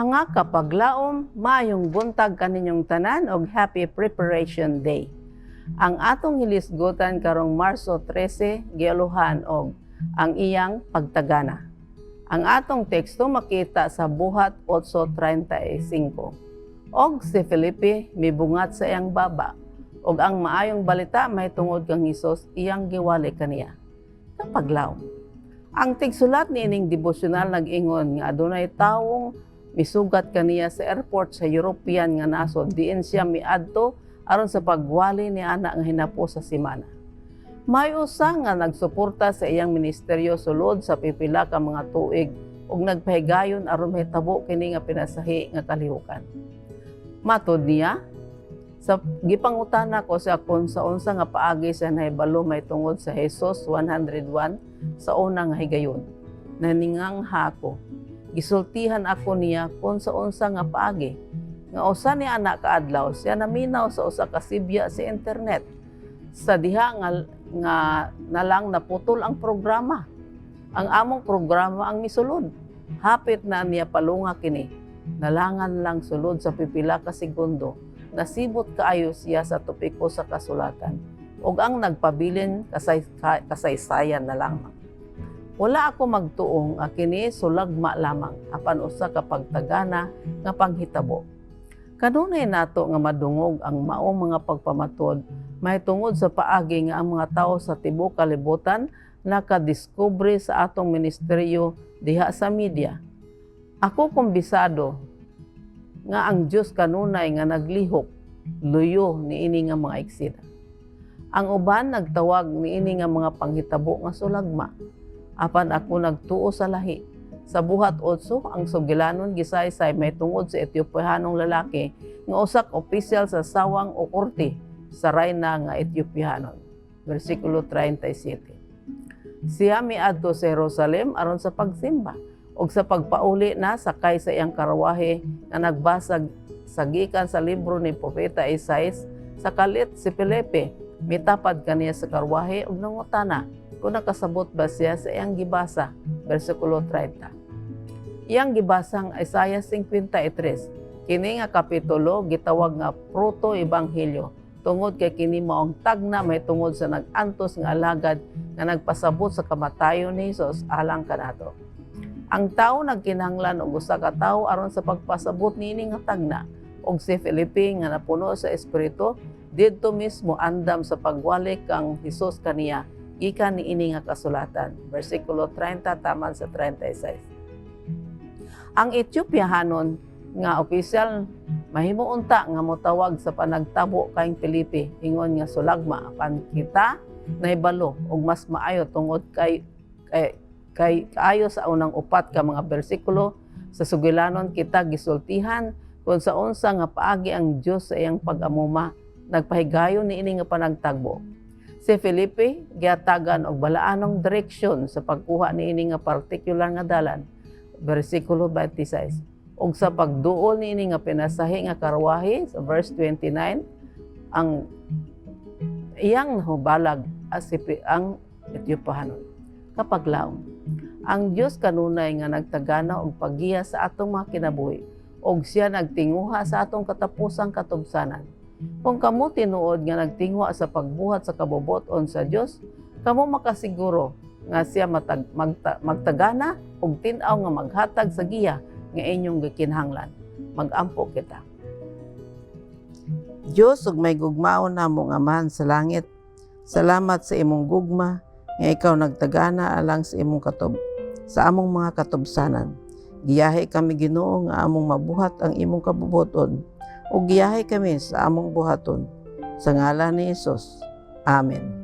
Mga kapaglaom, maayong buntag kaninyong tanan og Happy Preparation Day. Ang atong hilisgutan karong Marso 13 gialuhan og ang iyang pagtagana. Ang atong teksto makita sa Buhat 8:35. Og si Felipe mibungat sa iyang baba, og ang maayong balita may tungod kang Hesus iyang giwali kaniya. Kapaglaom. Ang tigsulat ni ining devosyonal nag-ingon nga adunay tawong misugat kaniya sa airport sa European nga nasod diin siya miadto aron sa pagwali ni ana nga hinapo sa semana. May usa nga nagsuporta sa iyang ministeryo sulod sa pipila ka mga tuig ug nagpahigayon aron mahitabo kini nga pinasahi nga kalihukan. Matod niya, sa gipangutana ko sa kung sa unsa nga paagi sa nahibalo may tungod sa Hesus 101 sa unang nga higayon. Naningangha ako. Gisultihan ako niya kung sa unsa nga paagi. Nga usa ni anak kaadlaw siya naminaw sa usa ka sibya sa internet. Sa diha nga nalang naputol ang programa. Ang among programa ang misulod. Hapit na niya palunga kini. Nalangan lang sulod sa pipila ka segundo. Nasibot kaayo siya sa topiko sa kasulatan. Ug ang nagpabilin kasaysayan na lamang. Wala ako magtuong kini sulagma lamang apan usa ka pagtagana nga panghitabo. Kanunay nato nga madungog ang maong mga pagpamatod may tungod sa paagi nga ang mga tawo sa tibuok kalibutan nakadiskubre sa atong ministeryo diha sa media. Ako kumbisado nga ang Dios kanunay nga naglihok luyo niini nga mga eksena. Ang uban nagtawag niini nga mga panghitabo nga sulagma. Apan ako nagtuo sa lahi. Sa Buhat 8, ang sugilanon gisaysay may tungod sa Etiopianong lalaki nga usak opisyal sa sawang o korte sa rayna nga Etiopianon. Versikulo 37. Siya miadto sa Jerusalem aron sa pagsimba ug sa pagpauli na sakay sa iyang karawahe nga nagbasag sa gikan sa libro ni Propeta Isaias sa kalit si Felipe mitapad kaniya sa karawahe ug nangutana kung nakasabot ba siya sa iyang gibasa, versikulo 30. Iyang gibasang Isaiah 53. Kini nga kapitulo gitawag nga proto-ebanghelyo tungod kay kini maong tagna may tungod sa nag-antos nga alagad nga nagpasabot sa kamatayon ni Hesus alang kanato. Ang tawo nagkinahanglan og usa ka tawo aron sa pagpasabot niini nga tagna og si Felipe nga napuno sa espiritu didto mismo andam sa pagwali kang Hesus kaniya gikan niini nga kasulatan, versikulo 30 taman sa 36. Ang Etiopiahanon nga opisyal mahimo unta nga motawag sa panagtabo kay Felipe ingon nga sulagma apan kita nahibalo og mas maayo tungod kay kaayo sa unang upat ka mga bersikulo sa sugilanon kita gisultihan kung sa unsa nga paagi ang Dios sa iyang pag-amuma nagpahigayon niini nga panagtagbo. Si Felipe giatagan og balaanong direksyon sa pagkuha niini nga partikular nga dalan, bersikulo 26. Ug sa pagduol niini nga pinasahi nga karwahe sa verse 29, ang iyang nahubalag ang Etiopianon. Kapaglaom, ang Dios kanunay nga nagtagana og paggiya sa atong mga kinabuhi ug siya nagtinguha sa atong katapusang katubsanan. Kung kamo tinuod nga nagtingwa sa pagbuhat sa kaboboton sa Dios, kamo makasiguro nga siya magtagana og tin-aw nga maghatag sa giya nga inyong gikinahanglan. Mag-ampo kita. Dios ug may gugmaon namo nga Amahan sa langit, salamat sa imong gugma nga ikaw nagtagana alang sa imong sa among mga katubsanan. Giyahe kami Ginoo nga among mabuhat ang imong kaboboton ug giyahe kami sa among buhaton. Sa ngalan ni Hesus. Amen.